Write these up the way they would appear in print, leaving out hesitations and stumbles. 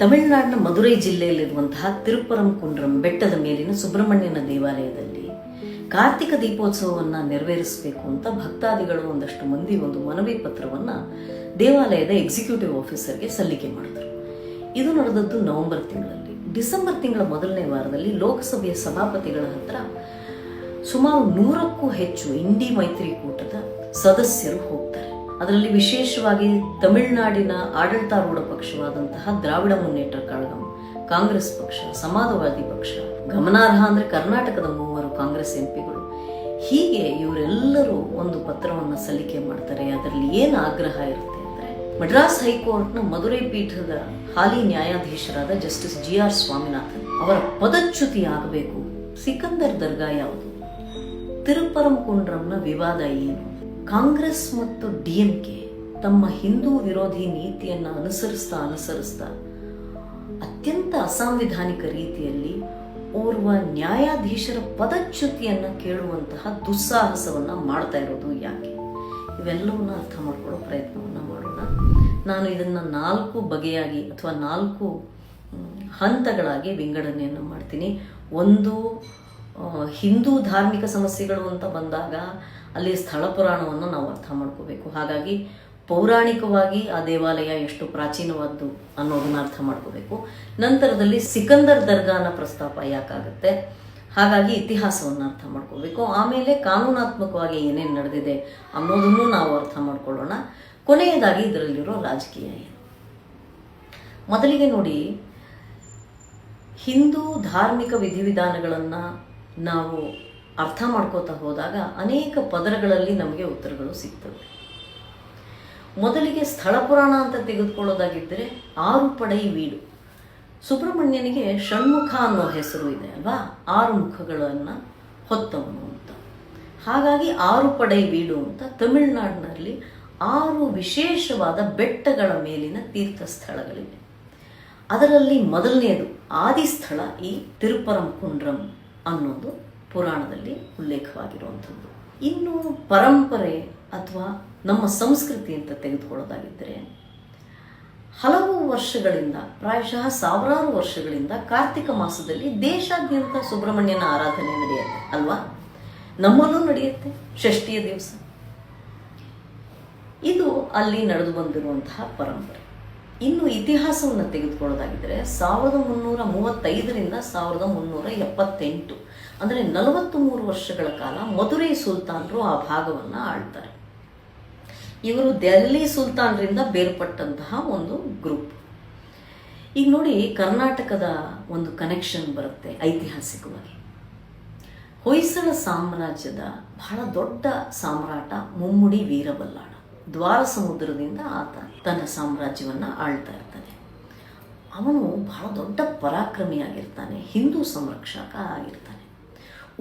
ತಮಿಳುನಾಡಿನ ಮಧುರೈ ಜಿಲ್ಲೆಯಲ್ಲಿರುವಂತಹ ತಿರುಪರಂಕುಂಡ್ರಂ ಬೆಟ್ಟದ ಮೇಲಿನ ಸುಬ್ರಹ್ಮಣ್ಯನ ದೇವಾಲಯದಲ್ಲಿ ಕಾರ್ತಿಕ ದೀಪೋತ್ಸವವನ್ನು ನೆರವೇರಿಸಬೇಕು ಅಂತ ಭಕ್ತಾದಿಗಳು ಒಂದಷ್ಟು ಮಂದಿ ಒಂದು ಮನವಿ ಪತ್ರವನ್ನು ದೇವಾಲಯದ ಎಕ್ಸಿಕ್ಯೂಟಿವ್ ಆಫೀಸರ್ಗೆ ಸಲ್ಲಿಕೆ ಮಾಡಿದರು. ಇದು ನಡೆದದ್ದು ನವೆಂಬರ್ ತಿಂಗಳಲ್ಲಿ. ಡಿಸೆಂಬರ್ ತಿಂಗಳ ಮೊದಲನೇ ವಾರದಲ್ಲಿ ಲೋಕಸಭೆಯ ಸಭಾಪತಿಗಳ ಹತ್ರ ಸುಮಾರು 100ಕ್ಕೂ ಹೆಚ್ಚು ಇಂಡಿ ಮೈತ್ರಿಕೂಟದ ಸದಸ್ಯರು ಹೋಗ್ತಾರೆ. ಅದರಲ್ಲಿ ವಿಶೇಷವಾಗಿ ತಮಿಳುನಾಡಿನ ಆಡಳಿತಾರೂಢ ಪಕ್ಷವಾದಂತಹ ದ್ರಾವಿಡ ಮುನ್ನೇಟ್ರ ಕಳಗಂ, ಕಾಂಗ್ರೆಸ್ ಪಕ್ಷ, ಸಮಾಜವಾದಿ ಪಕ್ಷ, ಗಮನಾರ್ಹ ಅಂದ್ರೆ ಕರ್ನಾಟಕದ 3 ಕಾಂಗ್ರೆಸ್ ಎಂಪಿಗಳು, ಹೀಗೆ ಇವರೆಲ್ಲರೂ ಒಂದು ಪತ್ರವನ್ನು ಸಲ್ಲಿಕೆ ಮಾಡ್ತಾರೆ. ಅದರಲ್ಲಿ ಏನು ಆಗ್ರಹ ಇರುತ್ತೆ ಅಂದ್ರೆ, ಮಡ್ರಾಸ್ ಹೈಕೋರ್ಟ್ನ ಮಧುರೈ ಪೀಠದ ಹಾಲಿ ನ್ಯಾಯಾಧೀಶರಾದ ಜಸ್ಟಿಸ್ GR ಸ್ವಾಮಿನಾಥನ್ ಅವರ ಪದಚ್ಯುತಿ ಆಗಬೇಕು. ಸಿಕಂದರ್ ದರ್ಗಾ ಯಾವುದು, ತಿರುಪರಂಕುಂಡ್ರಂನ ವಿವಾದ ಏನು, ಕಾಂಗ್ರೆಸ್ ಮತ್ತು DMK ತಮ್ಮ ಹಿಂದೂ ವಿರೋಧಿ ನೀತಿಯನ್ನು ಅನುಸರಿಸ್ತಾ ಅತ್ಯಂತ ಅಸಾಂವಿಧಾನಿಕ ರೀತಿಯಲ್ಲಿ ಓರ್ವ ನ್ಯಾಯಾಧೀಶರ ಪದಚ್ಯುತಿಯನ್ನ ಕೇಳುವಂತಹ ದುಸ್ಸಾಹಸವನ್ನ ಮಾಡ್ತಾ ಇರೋದು ಯಾಕೆ? ಇವೆಲ್ಲವನ್ನ ಅರ್ಥ ಮಾಡ್ಕೊಳ್ಳೋ ಪ್ರಯತ್ನವನ್ನ ಮಾಡೋಣ. ನಾನು ಇದನ್ನ 4 ಬಗೆಯಾಗಿ ಅಥವಾ 4 ಹಂತಗಳಾಗಿ ವಿಂಗಡಣೆಯನ್ನು ಮಾಡ್ತೀನಿ. ಒಂದು, ಹಿಂದೂ ಧಾರ್ಮಿಕ ಸಮಸ್ಯೆಗಳು ಅಂತ ಬಂದಾಗ ಅಲ್ಲಿ ಸ್ಥಳ ಪುರಾಣವನ್ನು ನಾವು ಅರ್ಥ ಮಾಡ್ಕೋಬೇಕು. ಹಾಗಾಗಿ ಪೌರಾಣಿಕವಾಗಿ ಆ ದೇವಾಲಯ ಎಷ್ಟು ಪ್ರಾಚೀನವಾದ್ದು ಅನ್ನೋದನ್ನ ಅರ್ಥ ಮಾಡ್ಕೋಬೇಕು. ನಂತರದಲ್ಲಿ ಸಿಕಂದರ್ ದರ್ಗಾನ ಪ್ರಸ್ತಾಪ ಯಾಕಾಗುತ್ತೆ, ಹಾಗಾಗಿ ಇತಿಹಾಸವನ್ನು ಅರ್ಥ ಮಾಡ್ಕೋಬೇಕು. ಆಮೇಲೆ ಕಾನೂನಾತ್ಮಕವಾಗಿ ಏನೇನು ನಡೆದಿದೆ ಅನ್ನೋದನ್ನು ನಾವು ಅರ್ಥ ಮಾಡ್ಕೊಳ್ಳೋಣ. ಕೊನೆಯದಾಗಿ ಇದರಲ್ಲಿರೋ ರಾಜಕೀಯ ಏನು. ಮೊದಲಿಗೆ ನೋಡಿ, ಹಿಂದೂ ಧಾರ್ಮಿಕ ವಿಧಿವಿಧಾನಗಳನ್ನು ನಾವು ಅರ್ಥ ಮಾಡ್ಕೋತಾ ಹೋದಾಗ ಅನೇಕ ಪದರಗಳಲ್ಲಿ ನಮಗೆ ಉತ್ತರಗಳು ಸಿಗ್ತವೆ. ಮೊದಲಿಗೆ ಸ್ಥಳ ಪುರಾಣ ಅಂತ ತೆಗೆದುಕೊಳ್ಳೋದಾಗಿದ್ದರೆ 6 ಪಡೈ ವೀಡು. ಸುಬ್ರಹ್ಮಣ್ಯನಿಗೆ ಷಣ್ಮುಖ ಅನ್ನೋ ಹೆಸರು ಇದೆ ಅಲ್ವಾ, 6 ಮುಖಗಳನ್ನು ಹೊತ್ತವನು ಅಂತ. ಹಾಗಾಗಿ 6 ಪಡೈ ವೀಡು ಅಂತ ತಮಿಳುನಾಡಿನಲ್ಲಿ 6 ವಿಶೇಷವಾದ ಬೆಟ್ಟಗಳ ಮೇಲಿನ ತೀರ್ಥ ಸ್ಥಳಗಳಿವೆ. ಅದರಲ್ಲಿ ಮೊದಲನೆಯದು ಆದಿಸ್ಥಳ ಈ ತಿರುಪರಂಕುಂಡ್ರಂ ಅನ್ನೋದು ಪುರಾಣದಲ್ಲಿ ಉಲ್ಲೇಖವಾಗಿರುವಂಥದ್ದು. ಇನ್ನು ಪರಂಪರೆ ಅಥವಾ ನಮ್ಮ ಸಂಸ್ಕೃತಿ ಅಂತ ತೆಗೆದುಕೊಳ್ಳೋದಾಗಿದ್ದರೆ, ಹಲವು ವರ್ಷಗಳಿಂದ, ಪ್ರಾಯಶಃ ಸಾವಿರಾರು ವರ್ಷಗಳಿಂದ ಕಾರ್ತಿಕ ಮಾಸದಲ್ಲಿ ದೇಶಾದ್ಯಂತ ಸುಬ್ರಹ್ಮಣ್ಯನ ಆರಾಧನೆ ನಡೆಯುತ್ತೆ ಅಲ್ವಾ. ನಮ್ಮಲ್ಲೂ ನಡೆಯುತ್ತೆ ಷಷ್ಠಿಯ ದಿವಸ. ಇದು ಅಲ್ಲಿ ನಡೆದು ಬಂದಿರುವಂತಹ ಪರಂಪರೆ. ಇನ್ನು ಇತಿಹಾಸವನ್ನು ತೆಗೆದುಕೊಳ್ಳೋದಾಗಿದ್ದರೆ 1335ರಿಂದ 1378 ಅಂದರೆ 43 ವರ್ಷಗಳ ಕಾಲ ಮಧುರೈ ಸುಲ್ತಾನರು ಆ ಭಾಗವನ್ನು ಆಳ್ತಾರೆ. ಇವರು ದೆಹಲಿ ಸುಲ್ತಾನರಿಂದ ಬೇರ್ಪಟ್ಟಂತಹ ಒಂದು ಗ್ರೂಪ್. ಈಗ ನೋಡಿ, ಕರ್ನಾಟಕದ ಒಂದು ಕನೆಕ್ಷನ್ ಬರುತ್ತೆ ಐತಿಹಾಸಿಕವಾಗಿ. ಹೊಯ್ಸಳ ಸಾಮ್ರಾಜ್ಯದ ಬಹಳ ದೊಡ್ಡ ಸಾಮ್ರಾಟ ಮುಮ್ಮಡಿ ವೀರಬಲ್ಲಾಳ ದ್ವಾರ ಸಮುದ್ರದಿಂದ ಆತ ತನ್ನ ಸಾಮ್ರಾಜ್ಯವನ್ನು ಆಳ್ತಾ ಇರ್ತಾನೆ. ಅವನು ಬಹಳ ದೊಡ್ಡ ಪರಾಕ್ರಮಿಯಾಗಿರ್ತಾನೆ, ಹಿಂದೂ ಸಂರಕ್ಷಕ ಆಗಿರ್ತಾನೆ.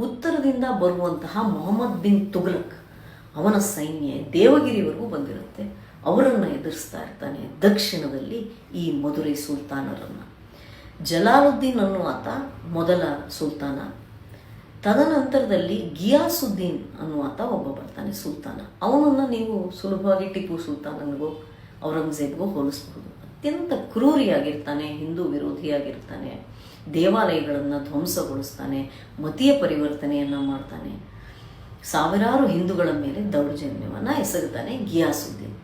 ಉತ್ತರದಿಂದ ಬರುವಂತಹ ಮೊಹಮ್ಮದ್ ಬಿನ್ ತುಘಲಕ್ ಅವನ ಸೈನ್ಯ ದೇವಗಿರಿವರೆಗೂ ಬಂದಿರುತ್ತೆ, ಅವರನ್ನು ಎದುರಿಸ್ತಾ ಇರ್ತಾನೆ. ದಕ್ಷಿಣದಲ್ಲಿ ಈ ಮಧುರೈ ಸುಲ್ತಾನರನ್ನು ಜಲಾಲುದ್ದೀನ್ ಅನ್ನುವಾತ ಮೊದಲ ಸುಲ್ತಾನ. ತದನಂತರದಲ್ಲಿ ಗಿಯಾಸುದ್ದೀನ್ ಅನ್ನುವಾತ ಒಬ್ಬ ಬರ್ತಾನೆ ಸುಲ್ತಾನ. ಅವನನ್ನು ನೀವು ಸುಲಭವಾಗಿ ಟಿಪ್ಪು ಸುಲ್ತಾನನಿಗೋ ಔರಂಗಜೇಬ್ಗೋ ಹೋಲಿಸಬಹುದು. ಅತ್ಯಂತ ಕ್ರೂರಿಯಾಗಿರ್ತಾನೆ, ಹಿಂದೂ ವಿರೋಧಿಯಾಗಿರ್ತಾನೆ, ದೇವಾಲಯಗಳನ್ನು ಧ್ವಂಸಗೊಳಿಸ್ತಾನೆ, ಮತೀಯ ಪರಿವರ್ತನೆಯನ್ನು ಮಾಡ್ತಾನೆ, ಸಾವಿರಾರು ಹಿಂದೂಗಳ ಮೇಲೆ ದೌರ್ಜನ್ಯವನ್ನು ಎಸಗುತ್ತಾನೆ ಗಿಯಾಸುದ್ದೀನ್.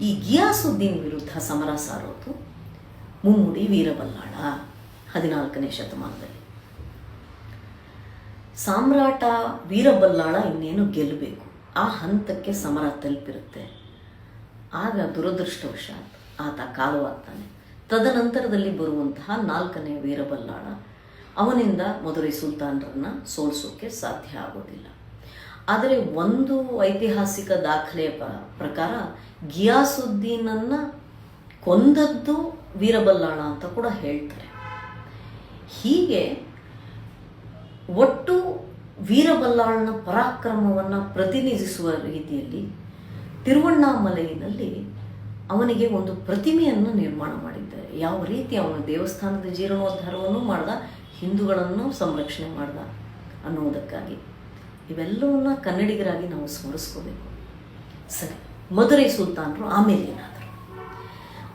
ಈ ಗಿಯಾಸುದ್ದೀನ್ ವಿರುದ್ಧ ಸಮರ ಸಾರೋದು ಮುಮ್ಮಡಿ ವೀರಬಲ್ಲಾಳ 14ನೇ ಶತಮಾನದಲ್ಲಿ. ಸಾಮ್ರಾಟ ವೀರಬಲ್ಲಾಳ ಇನ್ನೇನು ಗೆಲ್ಲಬೇಕು, ಆ ಹಂತಕ್ಕೆ ಸಮರ ತಲುಪಿರುತ್ತೆ. ಆಗ ದುರದೃಷ್ಟವಶಾತ್ ಆತ ಕಾಲವಾಗ್ತಾನೆ. ತದನಂತರದಲ್ಲಿ ಬರುವಂತಹ 4ನೇ ವೀರಬಲ್ಲಾಳ, ಅವನಿಂದ ಮಧುರೈ ಸುಲ್ತಾನರನ್ನ ಸೋಲಿಸೋಕೆ ಸಾಧ್ಯ ಆಗೋದಿಲ್ಲ. ಆದರೆ ಒಂದು ಐತಿಹಾಸಿಕ ದಾಖಲೆಯ ಪ್ರಕಾರ ಗಿಯಾಸುದ್ದೀನನ್ನು ಕೊಂದದ್ದು ವೀರಬಲ್ಲಾಳ ಅಂತ ಕೂಡ ಹೇಳ್ತಾರೆ. ಹೀಗೆ ಒಟ್ಟು ವೀರಬಲ್ಲಾಳನ ಪರಾಕ್ರಮವನ್ನು ಪ್ರತಿನಿಧಿಸುವ ರೀತಿಯಲ್ಲಿ ತಿರುವಣ್ಣಾಮಲೈನಲ್ಲಿ ಅವನಿಗೆ ಒಂದು ಪ್ರತಿಮೆಯನ್ನು ನಿರ್ಮಾಣ ಮಾಡಿದ್ದಾರೆ. ಯಾವ ರೀತಿ ಅವನು ದೇವಸ್ಥಾನದ ಜೀರ್ಣೋದ್ಧಾರವನ್ನು ಮಾಡ್ದ, ಹಿಂದೂಗಳನ್ನು ಸಂರಕ್ಷಣೆ ಮಾಡ್ದ ಅನ್ನುವುದಕ್ಕಾಗಿ. ಇವೆಲ್ಲವನ್ನ ಕನ್ನಡಿಗರಾಗಿ ನಾವು ಸ್ಮರಿಸ್ಕೋಬೇಕು. ಸರಿ, ಮಧುರೈ ಸುಲ್ತಾನರು ಆಮೇಲೆ ಏನಾದರು?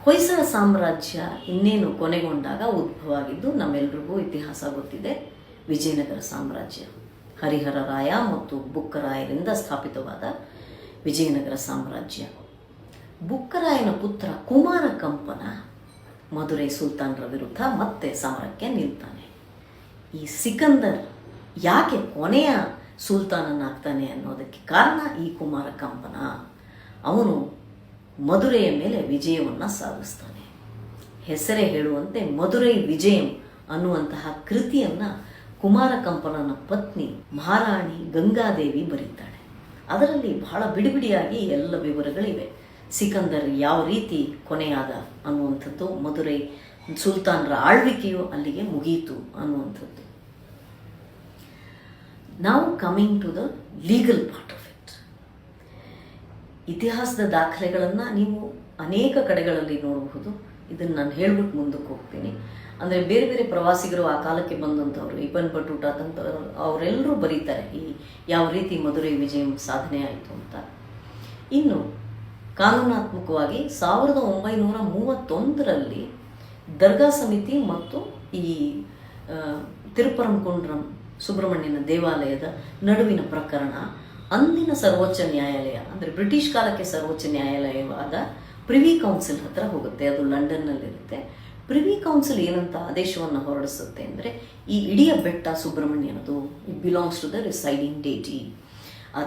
ಹೊಯ್ಸಳ ಸಾಮ್ರಾಜ್ಯ ಇನ್ನೇನು ಕೊನೆಗೊಂಡಾಗ ಉದ್ಭವ ಆಗಿದ್ದು ನಮ್ಮೆಲ್ರಿಗೂ ಇತಿಹಾಸ ಗೊತ್ತಿದೆ. ವಿಜಯನಗರ ಸಾಮ್ರಾಜ್ಯ ಹರಿಹರ ರಾಯ ಮತ್ತು ಬುಕ್ಕರಾಯರಿಂದ ಸ್ಥಾಪಿತವಾದ ವಿಜಯನಗರ ಸಾಮ್ರಾಜ್ಯ. ಬುಕ್ಕರಾಯನ ಪುತ್ರ ಕುಮಾರ ಕಂಪನ ಮಧುರೈ ಸುಲ್ತಾನರ ವಿರುದ್ಧ ಮತ್ತೆ ಸಮರಕ್ಕೆ ನಿಲ್ತಾನೆ. ಈ ಸಿಕಂದರ್ ಯಾಕೆ ಕೊನೆಯ ಸುಲ್ತಾನನಾಗ್ತಾನೆ ಅನ್ನೋದಕ್ಕೆ ಕಾರಣ ಈ ಕುಮಾರ ಕಂಪನ. ಅವನು ಮಧುರೆಯ ಮೇಲೆ ವಿಜಯವನ್ನು ಸಾಧಿಸ್ತಾನೆ. ಹೆಸರೇ ಹೇಳುವಂತೆ ಮಧುರೈ ವಿಜಯಂ ಅನ್ನುವಂತಹ ಕೃತಿಯನ್ನು ಕುಮಾರ ಕಂಪನನ ಪತ್ನಿ ಮಹಾರಾಣಿ ಗಂಗಾದೇವಿ ಬರೀತಾಳೆ. ಅದರಲ್ಲಿ ಬಹಳ ಬಿಡಿಬಿಡಿಯಾಗಿ ಎಲ್ಲ ವಿವರಗಳಿವೆ. ಸಿಕಂದರ್ ಯಾವ ರೀತಿ ಕೊನೆಯಾದ ಅನ್ನುವಂಥದ್ದು, ಮಧುರೈ ಸುಲ್ತಾನರ ಆಳ್ವಿಕೆಯು ಅಲ್ಲಿಗೆ ಮುಗಿಯಿತು ಅನ್ನುವಂಥದ್ದು. ನಾವು coming to the legal part of it. ಇತಿಹಾಸದ ದಾಖಲೆಗಳನ್ನು ನೀವು ಅನೇಕ ಕಡೆಗಳಲ್ಲಿ ನೋಡಬಹುದು. ಇದನ್ನು ನಾನು ಹೇಳ್ಬಿಟ್ಟು ಮುಂದಕ್ಕೆ ಹೋಗ್ತೀನಿ. ಅಂದರೆ ಬೇರೆ ಬೇರೆ ಪ್ರವಾಸಿಗರು ಆ ಕಾಲಕ್ಕೆ ಬಂದಂಥವ್ರು, ಇಬನ್ ಬಟೂಟಾ ತಂಥವ್ರು, ಅವರೆಲ್ಲರೂ ಬರೀತಾರೆ ಈ ಯಾವ ರೀತಿ ಮಧುರೈ ವಿಜಯ ಸಾಧನೆ ಆಯಿತು ಅಂತ. ಇನ್ನು ಕಾನೂನಾತ್ಮಕವಾಗಿ 1931ರಲ್ಲಿ ದರ್ಗಾ ಸಮಿತಿ ಮತ್ತು ಈ ತಿರುಪರಂಕುಂಡ್ರಂ ಸುಬ್ರಹ್ಮಣ್ಯನ ದೇವಾಲಯದ ನಡುವಿನ ಪ್ರಕರಣ ಅಂದಿನ ಸರ್ವೋಚ್ಚ ನ್ಯಾಯಾಲಯ, ಅಂದರೆ ಬ್ರಿಟಿಷ್ ಕಾಲಕ್ಕೆ ಸರ್ವೋಚ್ಚ ನ್ಯಾಯಾಲಯವಾದ ಪ್ರಿವಿ ಕೌನ್ಸಿಲ್ ಹತ್ರ ಹೋಗುತ್ತೆ. ಅದು ಲಂಡನ್ನಲ್ಲಿರುತ್ತೆ. ಪ್ರಿವಿ ಕೌನ್ಸಿಲ್ ಏನಂತ ಆದೇಶವನ್ನು ಹೊರಡಿಸುತ್ತೆ ಅಂದರೆ, ಈ ಇಡೀ ಬೆಟ್ಟ ಸುಬ್ರಹ್ಮಣ್ಯನದು, it belongs to the residing deity. ಆ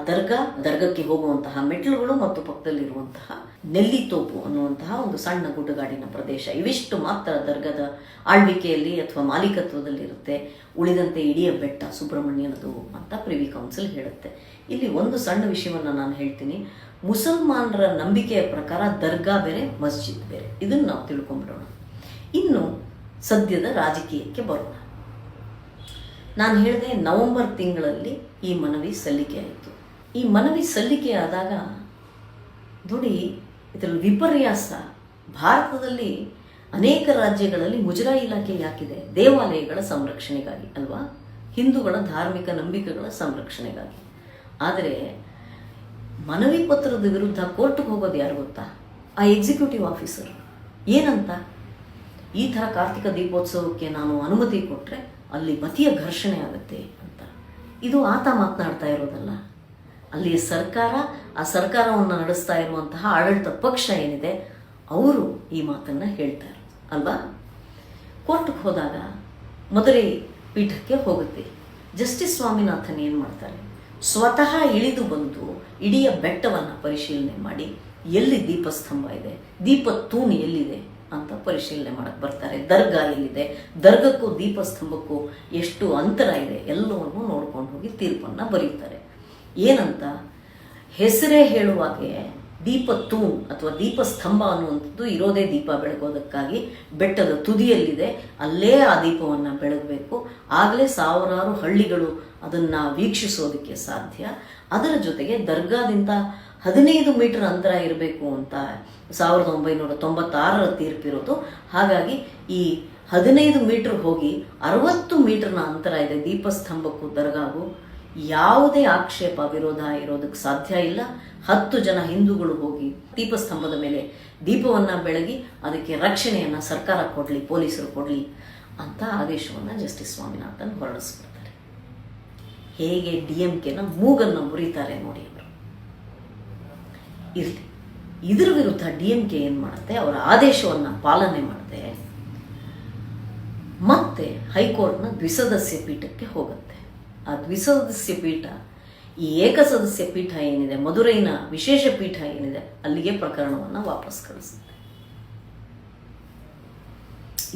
ದರ್ಗಕ್ಕೆ ಹೋಗುವಂತಹ ಮೆಟ್ಲುಗಳು ಮತ್ತು ಪಕ್ಕದಲ್ಲಿರುವಂತಹ ನೆಲ್ಲಿತೋಪು ಅನ್ನುವಂತಹ ಒಂದು ಸಣ್ಣ ಗುಡ್ಡಗಾಡಿನ ಪ್ರದೇಶ, ಇವಿಷ್ಟು ಮಾತ್ರ ದರ್ಗದ ಆಳ್ವಿಕೆಯಲ್ಲಿ ಅಥವಾ ಮಾಲೀಕತ್ವದಲ್ಲಿರುತ್ತೆ. ಉಳಿದಂತೆ ಇಡೀ ಬೆಟ್ಟ ಸುಬ್ರಹ್ಮಣ್ಯನದು ಅಂತ ಪ್ರಿವಿ ಕೌನ್ಸಿಲ್ ಹೇಳುತ್ತೆ. ಇಲ್ಲಿ ಒಂದು ಸಣ್ಣ ವಿಷಯವನ್ನು ನಾನು ಹೇಳ್ತೀನಿ. ಮುಸಲ್ಮಾನರ ನಂಬಿಕೆಯ ಪ್ರಕಾರ ದರ್ಗಾ ಬೇರೆ, ಮಸ್ಜಿದ್ ಬೇರೆ. ಇದನ್ನು ನಾವು ತಿಳ್ಕೊಂಡ್ಬಿಡೋಣ. ಇನ್ನು ಸದ್ಯದ ರಾಜಕೀಯಕ್ಕೆ ಬರೋಣ. ನಾನು ಹೇಳಿದೆ ನವೆಂಬರ್ ತಿಂಗಳಲ್ಲಿ ಈ ಮನವಿ ಸಲ್ಲಿಕೆ ಆಯಿತು. ಈ ಮನವಿ ಸಲ್ಲಿಕೆ ಆದಾಗ ನೋಡಿ, ಇದರಲ್ಲಿ ವಿಪರ್ಯಾಸ. ಭಾರತದಲ್ಲಿ ಅನೇಕ ರಾಜ್ಯಗಳಲ್ಲಿ ಮುಜರಾಯಿ ಇಲಾಖೆ ಯಾಕಿದೆ? ದೇವಾಲಯಗಳ ಸಂರಕ್ಷಣೆಗಾಗಿ ಅಲ್ವಾ, ಹಿಂದೂಗಳ ಧಾರ್ಮಿಕ ನಂಬಿಕೆಗಳ ಸಂರಕ್ಷಣೆಗಾಗಿ. ಆದರೆ ಮನವಿ ಪತ್ರದ ವಿರುದ್ಧ ಕೋರ್ಟ್ಗೆ ಹೋಗೋದು ಯಾರು ಗೊತ್ತಾ? ಆ ಎಕ್ಸಿಕ್ಯೂಟಿವ್ ಆಫೀಸರ್. ಏನಂತ? ಈ ಥರ ಕಾರ್ತಿಕ ದೀಪೋತ್ಸವಕ್ಕೆ ನಾನು ಅನುಮತಿ ಕೊಟ್ಟರೆ ಅಲ್ಲಿ ಮತೀಯ ಘರ್ಷಣೆ ಆಗುತ್ತೆ ಅಂತ. ಇದು ಆತ ಮಾತನಾಡ್ತಾ ಇರೋದಲ್ಲ. ಅಲ್ಲಿಯ ಸರ್ಕಾರ, ಆ ಸರ್ಕಾರವನ್ನು ನಡೆಸ್ತಾ ಇರುವಂತಹ ಆಡಳಿತ ಪಕ್ಷ ಏನಿದೆ ಅವರು ಈ ಮಾತನ್ನು ಹೇಳ್ತಾ ಇರೋದು ಅಲ್ವಾ. ಕೋರ್ಟ್ಗೆ ಹೋದಾಗ ಮಧುರೈ ಪೀಠಕ್ಕೆ ಹೋಗುತ್ತೆ. ಜಸ್ಟಿಸ್ ಸ್ವಾಮಿನಾಥನ್ ಏನು ಮಾಡ್ತಾರೆ? ಸ್ವತಃ ಇಳಿದು ಬಂದು ಇಡೀ ಬೆಟ್ಟವನ್ನು ಪರಿಶೀಲನೆ ಮಾಡಿ ಎಲ್ಲಿ ದೀಪಸ್ತಂಭ ಇದೆ, ದೀಪತೂಣು ಎಲ್ಲಿದೆ ಅಂತ ಪರಿಶೀಲನೆ ಮಾಡಕ್ಕೆ ಬರ್ತಾರೆ. ದರ್ಗಾ ಎಲ್ಲಿದೆ, ದರ್ಗಕ್ಕೂ ದೀಪಸ್ತಂಭಕ್ಕೂ ಎಷ್ಟು ಅಂತರ ಇದೆ, ಎಲ್ಲವನ್ನು ನೋಡ್ಕೊಂಡು ಹೋಗಿ ತೀರ್ಪನ್ನು ಬರೀತಾರೆ. ಏನಂತ? ಹೆಸರೇ ಹೇಳುವಾಗೆ ದೀಪತೂಣ್ ಅಥವಾ ದೀಪಸ್ತಂಭ ಅನ್ನುವಂಥದ್ದು ಇರೋದೇ ದೀಪ ಬೆಳಗೋದಕ್ಕಾಗಿ. ಬೆಟ್ಟದ ತುದಿಯಲ್ಲಿದೆ, ಅಲ್ಲೇ ಆ ದೀಪವನ್ನು ಬೆಳಗಬೇಕು. ಆಗಲೇ ಸಾವಿರಾರು ಹಳ್ಳಿಗಳು ಅದನ್ನು ವೀಕ್ಷಿಸೋದಕ್ಕೆ ಸಾಧ್ಯ. ಅದರ ಜೊತೆಗೆ ದರ್ಗಾದಿಂದ 15 ಮೀಟರ್ ಅಂತರ ಇರಬೇಕು ಅಂತ 1996ರ ತೀರ್ಪಿರೋದು. ಹಾಗಾಗಿ ಈ 15 ಮೀಟರ್ ಹೋಗಿ 60 ಮೀಟರ್ನ ಅಂತರ ಇದೆ ದೀಪಸ್ತಂಭಕ್ಕೂ ದರ್ಗಾಗೂ. ಯಾವುದೇ ಆಕ್ಷೇಪ ವಿರೋಧ ಇರೋದಕ್ಕೆ ಸಾಧ್ಯ ಇಲ್ಲ. 10 ಜನ ಹಿಂದೂಗಳು ಹೋಗಿ ದೀಪಸ್ತಂಭದ ಮೇಲೆ ದೀಪವನ್ನು ಬೆಳಗಿ ಅದಕ್ಕೆ ರಕ್ಷಣೆಯನ್ನು ಸರ್ಕಾರ ಕೊಡಲಿ, ಪೊಲೀಸರು ಕೊಡಲಿ ಅಂತ ಆದೇಶವನ್ನು ಜಸ್ಟಿಸ್ ಸ್ವಾಮಿನಾಥನ್ ಹೊರಡಿಸ್ಬಿಡ್ತಾರೆ. ಹೇಗೆ DMKನ ಮೂಗನ್ನು ಮುರಿತಾರೆ ನೋಡಿ ಅವರು. ಇರಲಿ, ಇದ್ರ ವಿರುದ್ಧ DMK ಏನು ಮಾಡುತ್ತೆ? ಅವರ ಆದೇಶವನ್ನು ಪಾಲನೆ ಮಾಡದೆ ಮತ್ತೆ ಹೈಕೋರ್ಟ್ನ ದ್ವಿಸದಸ್ಯ ಪೀಠಕ್ಕೆ ಹೋಗುತ್ತೆ. ಆ ದ್ವಿಸದಸ್ಯ ಪೀಠ ಈ ಏಕಸದಸ್ಯ ಪೀಠ ಏನಿದೆ, ಮಧುರೈನ ವಿಶೇಷ ಪೀಠ ಏನಿದೆ, ಅಲ್ಲಿಗೆ ಪ್ರಕರಣವನ್ನು ವಾಪಸ್ ಕಳಿಸುತ್ತೆ.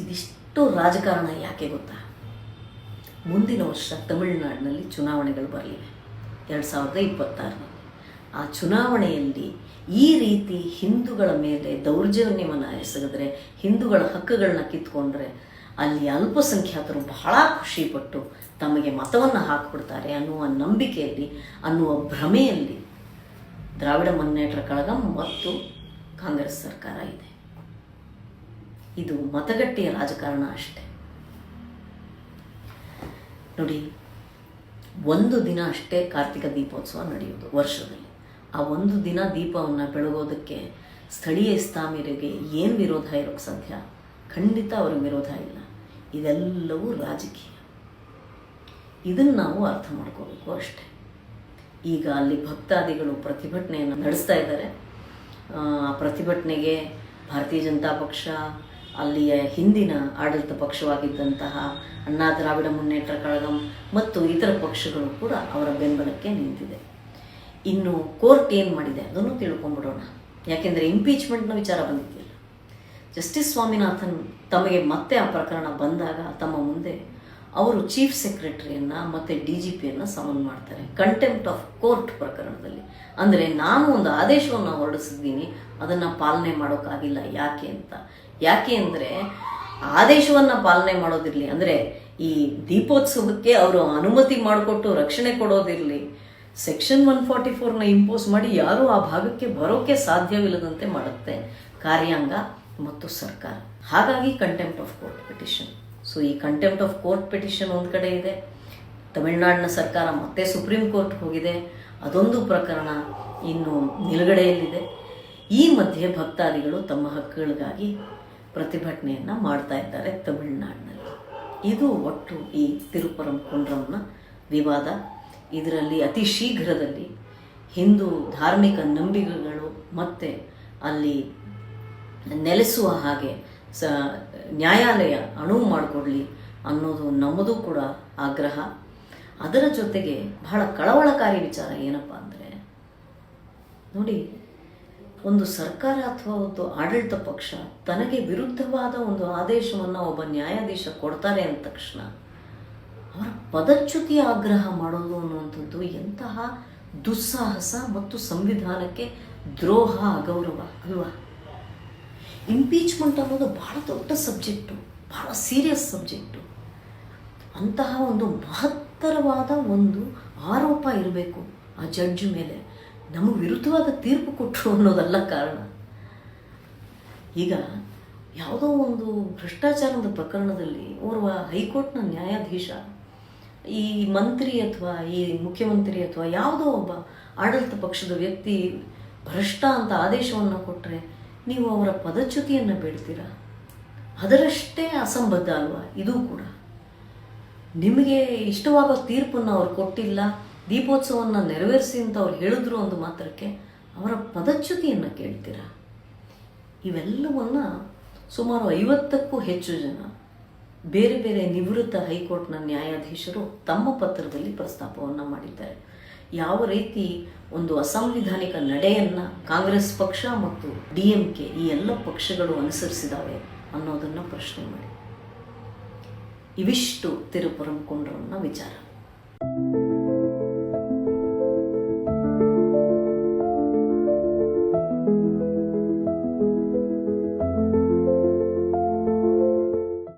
ಇದಿಷ್ಟು ರಾಜಕಾರಣ ಯಾಕೆ ಗೊತ್ತಾ? ಮುಂದಿನ ವರ್ಷ ತಮಿಳುನಾಡಿನಲ್ಲಿ ಚುನಾವಣೆಗಳು ಬರಲಿವೆ, 2026ರಲ್ಲಿ. ಆ ಚುನಾವಣೆಯಲ್ಲಿ ಈ ರೀತಿ ಹಿಂದೂಗಳ ಮೇಲೆ ದೌರ್ಜನ್ಯವನ್ನು ಎಸಗಿದ್ರೆ, ಹಿಂದೂಗಳ ಹಕ್ಕುಗಳನ್ನ ಕಿತ್ಕೊಂಡ್ರೆ, ಅಲ್ಲಿ ಅಲ್ಪಸಂಖ್ಯಾತರು ಬಹಳ ಖುಷಿಪಟ್ಟು ತಮಗೆ ಮತವನ್ನು ಹಾಕಿಬಿಡ್ತಾರೆ ಅನ್ನುವ ನಂಬಿಕೆಯಲ್ಲಿ, ಅನ್ನುವ ಭ್ರಮೆಯಲ್ಲಿ ದ್ರಾವಿಡ ಮುನ್ನೇಟ್ರ ಕಳಗಂ ಮತ್ತು ಕಾಂಗ್ರೆಸ್ ಸರ್ಕಾರ ಇದೆ. ಇದು ಮತಗಟ್ಟೆಯ ರಾಜಕಾರಣ ಅಷ್ಟೇ. ನೋಡಿ, ಒಂದು ದಿನ ಅಷ್ಟೇ ಕಾರ್ತಿಕ ದೀಪೋತ್ಸವ ನಡೆಯೋದು ವರ್ಷದಲ್ಲಿ. ಆ ಒಂದು ದಿನ ದೀಪವನ್ನು ಬೆಳಗೋದಕ್ಕೆ ಸ್ಥಳೀಯ ಇಸ್ಲಾಮಿಯರಿಗೆ ಏನು ವಿರೋಧ ಇರೋಕ್ಕೆ ಸಾಧ್ಯ? ಖಂಡಿತ ಅವ್ರಿಗೆ ವಿರೋಧ ಇಲ್ಲ. ಇದೆಲ್ಲವೂ ರಾಜಕೀಯ. ಇದನ್ನು ನಾವು ಅರ್ಥ ಮಾಡ್ಕೋಬೇಕು ಅಷ್ಟೆ. ಈಗ ಅಲ್ಲಿ ಭಕ್ತಾದಿಗಳು ಪ್ರತಿಭಟನೆಯನ್ನು ನಡೆಸ್ತಾ ಇದ್ದಾರೆ. ಆ ಪ್ರತಿಭಟನೆಗೆ ಭಾರತೀಯ ಜನತಾ ಪಕ್ಷ, ಅಲ್ಲಿಯ ಹಿಂದಿನ ಆಡಳಿತ ಪಕ್ಷವಾಗಿದ್ದಂತಹ ಅಣ್ಣಾ ದ್ರಾವಿಡ ಮುನ್ನೇಟ್ರ ಕಳಗಂ ಮತ್ತು ಇತರ ಪಕ್ಷಗಳು ಕೂಡ ಅವರ ಬೆಂಬಲಕ್ಕೆ ನಿಂತಿದೆ. ಇನ್ನು ಕೋರ್ಟ್ ಏನು ಮಾಡಿದೆ ಅದನ್ನು ತಿಳ್ಕೊಂಡ್ಬಿಡೋಣ. ಯಾಕೆಂದರೆ ಇಂಪೀಚ್ಮೆಂಟ್ನ ವಿಚಾರ ಬಂದಿದ್ದಿಲ್ಲ. ಜಸ್ಟಿಸ್ ಸ್ವಾಮಿನಾಥನ್ ತಮಗೆ ಮತ್ತೆ ಆ ಪ್ರಕರಣ ಬಂದಾಗ ತಮ್ಮ ಮುಂದೆ ಅವರು ಚೀಫ್ ಸೆಕ್ರೆಟರಿಯನ್ನು ಮತ್ತು DGPಯನ್ನು ಸಮನ್ ಮಾಡ್ತಾರೆ ಕಂಟೆಂಪ್ಟ್ ಆಫ್ ಕೋರ್ಟ್ ಪ್ರಕರಣದಲ್ಲಿ. ಅಂದರೆ ನಾನು ಒಂದು ಆದೇಶವನ್ನು ಹೊರಡಿಸಿದ್ದೀನಿ, ಅದನ್ನು ಪಾಲನೆ ಮಾಡೋಕ್ಕಾಗಿಲ್ಲ. ಯಾಕೆ ಅಂದರೆ ಆದೇಶವನ್ನು ಪಾಲನೆ ಮಾಡೋದಿರಲಿ, ಅಂದರೆ ಈ ದೀಪೋತ್ಸವಕ್ಕೆ ಅವರು ಅನುಮತಿ ಮಾಡಿಕೊಟ್ಟು ರಕ್ಷಣೆ ಕೊಡೋದಿರಲಿ, ಸೆಕ್ಷನ್ 144ನ ಇಂಪೋಸ್ ಮಾಡಿ ಯಾರೂ ಆ ಭಾಗಕ್ಕೆ ಬರೋಕ್ಕೆ ಸಾಧ್ಯವಿಲ್ಲದಂತೆ ಮಾಡುತ್ತೆ ಕಾರ್ಯಾಂಗ ಮತ್ತು ಸರ್ಕಾರ. ಹಾಗಾಗಿ contempt of court petition. So ಈ ಕಂಟೆಂಪ್ಟ್ ಆಫ್ ಕೋರ್ಟ್ ಪಿಟಿಷನ್ ಒಂದು ಕಡೆ ಇದೆ. ತಮಿಳುನಾಡಿನ ಸರ್ಕಾರ ಮತ್ತೆ ಸುಪ್ರೀಂ ಕೋರ್ಟ್ಗೆ ಹೋಗಿದೆ, ಅದೊಂದು ಪ್ರಕರಣ ಇನ್ನು ನಿಲುಗಡೆಯಲ್ಲಿದೆ. ಈ ಮಧ್ಯೆ ಭಕ್ತಾದಿಗಳು ತಮ್ಮ ಹಕ್ಕುಗಳಿಗಾಗಿ ಪ್ರತಿಭಟನೆಯನ್ನು ಮಾಡ್ತಾ ಇದ್ದಾರೆ ತಮಿಳುನಾಡಿನಲ್ಲಿ. ಇದು ಒಟ್ಟು ಈ ತಿರುಪರಂ ಕುಂಡ್ರಂನ ವಿವಾದ. ಇದರಲ್ಲಿ ಅತಿ ಶೀಘ್ರದಲ್ಲಿ ಹಿಂದೂ ಧಾರ್ಮಿಕ ನಂಬಿಕೆಗಳು ಮತ್ತು ಅಲ್ಲಿ ನೆಲೆಸುವ ಹಾಗೆ ನ್ಯಾಯಾಲಯ ಅನುವು ಮಾಡಿಕೊಡ್ಲಿ ಅನ್ನೋದು ನಮ್ಮದು ಕೂಡ ಆಗ್ರಹ. ಅದರ ಜೊತೆಗೆ ಬಹಳ ಕಳವಳಕಾರಿ ವಿಚಾರ ಏನಪ್ಪ ಅಂದರೆ, ನೋಡಿ, ಒಂದು ಸರ್ಕಾರ ಅಥವಾ ಒಂದು ಆಡಳಿತ ಪಕ್ಷ ತನಗೆ ವಿರುದ್ಧವಾದ ಒಂದು ಆದೇಶವನ್ನು ಒಬ್ಬ ನ್ಯಾಯಾಧೀಶ ಕೊಡ್ತಾರೆ ಅಂದ ತಕ್ಷಣ ಅವರ ಪದಚ್ಯುತಿಯ ಆಗ್ರಹ ಮಾಡೋದು ಅನ್ನುವಂಥದ್ದು ಎಂತಹ ದುಸ್ಸಾಹಸ ಮತ್ತು ಸಂವಿಧಾನಕ್ಕೆ ದ್ರೋಹ, ಅಗೌರವ ಅಲ್ವಾ? ಇಂಪೀಚ್ಮೆಂಟ್ ಅನ್ನೋದು ಬಹಳ ದೊಡ್ಡ ಸಬ್ಜೆಕ್ಟು, ಬಹಳ ಸೀರಿಯಸ್ ಸಬ್ಜೆಕ್ಟು. ಅಂತಹ ಒಂದು ಮಹತ್ತರವಾದ ಒಂದು ಆರೋಪ ಇರಬೇಕು ಆ ಜಡ್ಜ್ ಮೇಲೆ. ನಮಗೆ ವಿರುದ್ಧವಾದ ತೀರ್ಪು ಕೊಟ್ಟರು ಅನ್ನೋದಲ್ಲ ಕಾರಣ. ಈಗ ಯಾವುದೋ ಒಂದು ಭ್ರಷ್ಟಾಚಾರದ ಪ್ರಕರಣದಲ್ಲಿ ಓರ್ವ ಹೈಕೋರ್ಟ್ನ ನ್ಯಾಯಾಧೀಶ ಈ ಮಂತ್ರಿ ಅಥವಾ ಈ ಮುಖ್ಯಮಂತ್ರಿ ಅಥವಾ ಯಾವುದೋ ಒಬ್ಬ ಆಡಳಿತ ಪಕ್ಷದ ವ್ಯಕ್ತಿ ಭ್ರಷ್ಟ ಅಂತ ಆದೇಶವನ್ನು ಕೊಟ್ಟರೆ ನೀವು ಅವರ ಪದಚ್ಯುತಿಯನ್ನು ಬೇಡ್ತೀರಾ? ಅದರಷ್ಟೇ ಅಸಂಬದ್ಧ ಅಲ್ವಾ ಇದು ಕೂಡ? ನಿಮಗೆ ಇಷ್ಟವಾಗೋ ತೀರ್ಪನ್ನು ಅವ್ರು ಕೊಟ್ಟಿಲ್ಲ, ದೀಪೋತ್ಸವವನ್ನು ನೆರವೇರಿಸಿ ಅಂತ ಅವ್ರು ಹೇಳಿದ್ರು ಒಂದು ಮಾತ್ರಕ್ಕೆ ಅವರ ಪದಚ್ಯುತಿಯನ್ನು ಕೇಳ್ತೀರಾ? ಇವೆಲ್ಲವನ್ನು ಸುಮಾರು 50ಕ್ಕೂ ಹೆಚ್ಚು ಜನ ಬೇರೆ ಬೇರೆ ನಿವೃತ್ತ ಹೈಕೋರ್ಟ್ನ ನ್ಯಾಯಾಧೀಶರು ತಮ್ಮ ಪತ್ರದಲ್ಲಿ ಪ್ರಸ್ತಾಪವನ್ನು ಮಾಡಿದ್ದಾರೆ. ಯಾವ ರೀತಿ ಒಂದು ಅಸಂವಿಧಾನಿಕ ನಡೆಯನ್ನು ಕಾಂಗ್ರೆಸ್ ಪಕ್ಷ ಮತ್ತು DMK ಈ ಎಲ್ಲ ಪಕ್ಷಗಳು ಅನುಸರಿಸಿದಾವೆ ಅನ್ನೋದನ್ನು ಪ್ರಶ್ನೆ ಮಾಡಿ. ಇವಿಷ್ಟು ತಿರುಪರಂ ಕುಂಡ್ರಂನ ವಿಚಾರ.